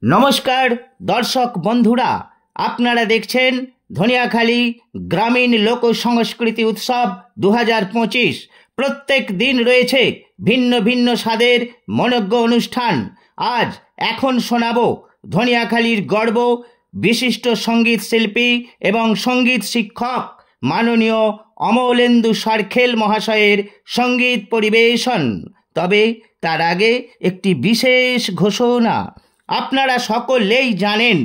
নমস্কার দর্শক বন্ধুরা, আপনারা দেখছেন ধনিয়াখালী গ্রামীণ লোক সংস্কৃতি উৎসব 2025। প্রত্যেক দিন রয়েছে ভিন্ন ভিন্ন স্বাদের মনোজ্ঞ অনুষ্ঠান। আজ এখন শোনাবো ধনিয়াখালীর গর্ব, বিশিষ্ট সঙ্গীত শিল্পী এবং সঙ্গীত শিক্ষক মাননীয় অমলেন্দু সরখেল মহাশয়ের সঙ্গীত পরিবেশন। তবে তার আগে একটি বিশেষ ঘোষণা। আপনারা সকলেই জানেন,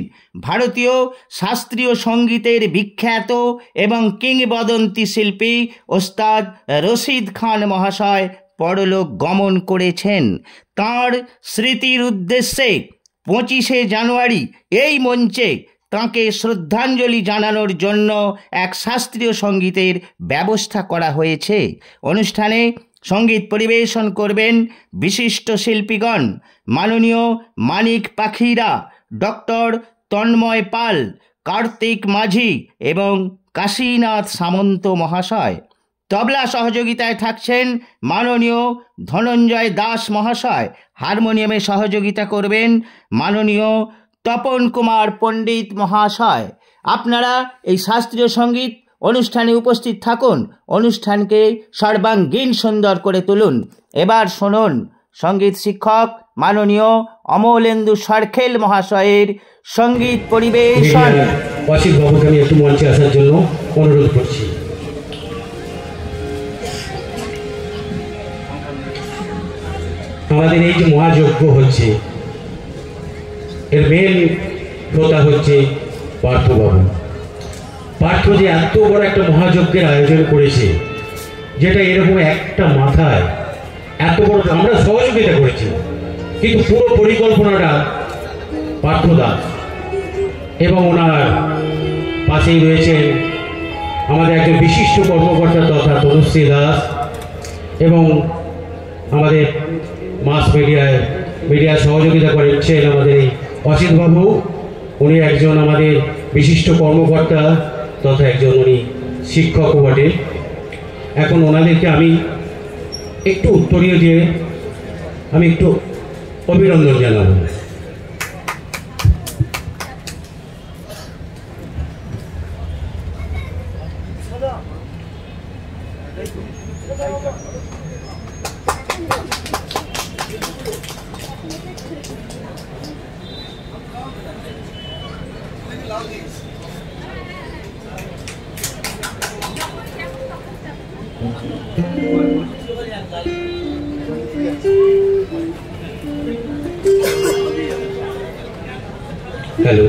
ভারতীয় শাস্ত্রীয় সঙ্গীতের বিখ্যাত এবং কিংবদন্তি শিল্পী ওস্তাদ রশিদ খান মহাশয় পরলোক গমন করেছেন। তাঁর স্মৃতির উদ্দেশ্যে 25শে জানুয়ারি এই মঞ্চে তাঁকে শ্রদ্ধাঞ্জলি জানানোর জন্য এক শাস্ত্রীয় সঙ্গীতের ব্যবস্থা করা হয়েছে। অনুষ্ঠানে সঙ্গীত পরিবেশন করবেন বিশিষ্ট শিল্পীগণ মাননীয় মানিক পাখিরা, ডক্টর তন্ময় পাল, কার্তিক মাঝি এবং কাশীনাথ সামন্ত মহাশয়। তবলা সহযোগিতায় থাকছেন মাননীয় ধনঞ্জয় দাস মহাশয়। হারমোনিয়ামে সহযোগিতা করবেন মাননীয় তপন কুমার পণ্ডিত মহাশয়। আপনারা এই শাস্ত্রীয় সঙ্গীত অনুষ্ঠানে উপস্থিত থাকুন, অনুষ্ঠানকে সর্বাঙ্গীন সুন্দর করে তুলুন। এবার শুনুন সঙ্গীত শিক্ষক মাননীয় অমলেন্দু সরখেল মহাশয়ের সঙ্গীত পরিবেশন। অসিত বাবুকে আমি একটু মঞ্চে আসার জন্য অনুরোধ করছি। আমাদের এই যে মহাযজ্ঞ হচ্ছে, এর মেন কথা হচ্ছে পার্থবাবু। পার্থ যে এত বড় একটা মহাযজ্ঞের আয়োজন করেছে, যেটা এরকম একটা মাথায় এত বড়, আমরা সহযোগিতা করেছি, কিন্তু পুরো পরিকল্পনাটা পার্থদা এবং ওনার পাশেই রয়েছেন আমাদের একজন বিশিষ্ট কর্মকর্তা তথা তনুশ্রী দাস এবং আমাদের মাস মিডিয়া সহযোগিতা করছেন আমাদের এই অসিতবাবু। উনি একজন আমাদের বিশিষ্ট কর্মকর্তা তথা একজন উনি শিক্ষকও বটে। এখন ওনাদেরকে আমি একটু উত্তরীয় দিয়ে আমি একটু অভিনন্দন জানাবো। হ্যালো,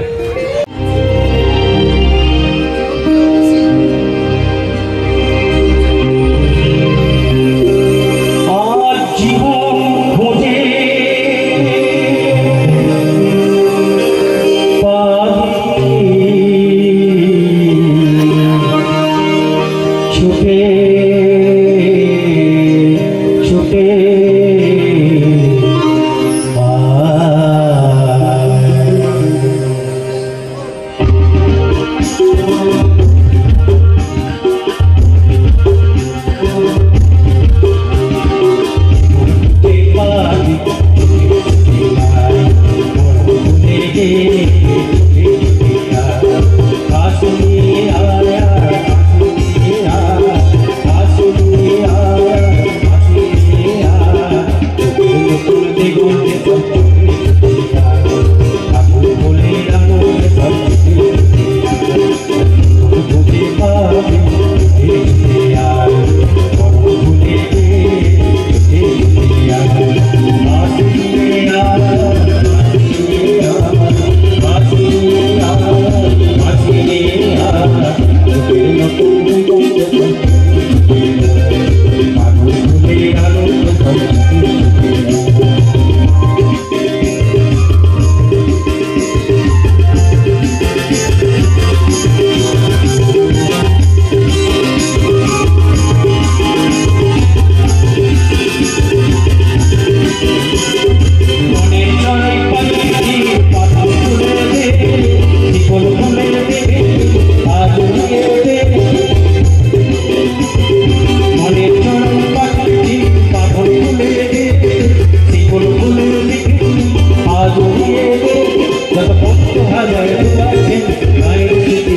যত ভক্ত হাজার আছেন মায়ের স্মৃতি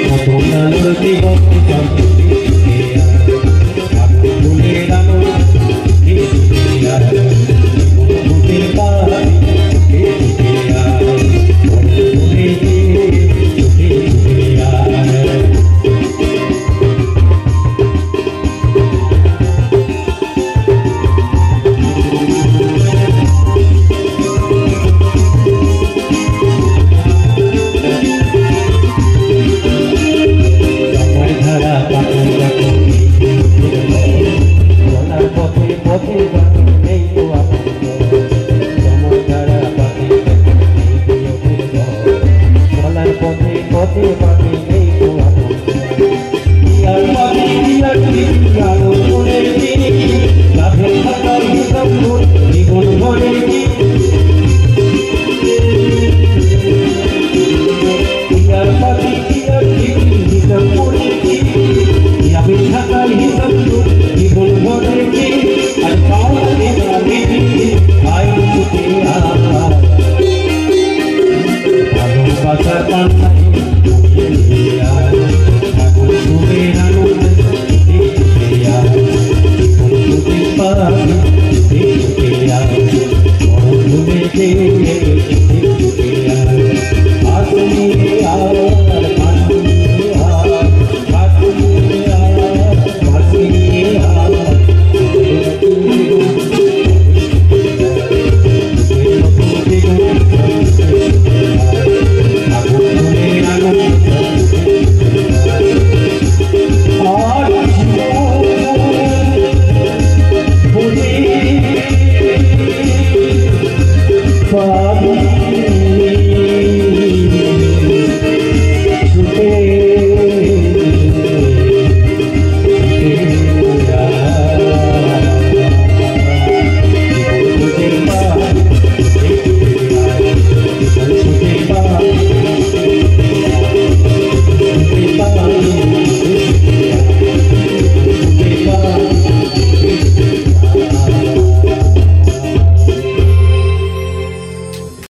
কত নালোর জীবন ফুলের আলো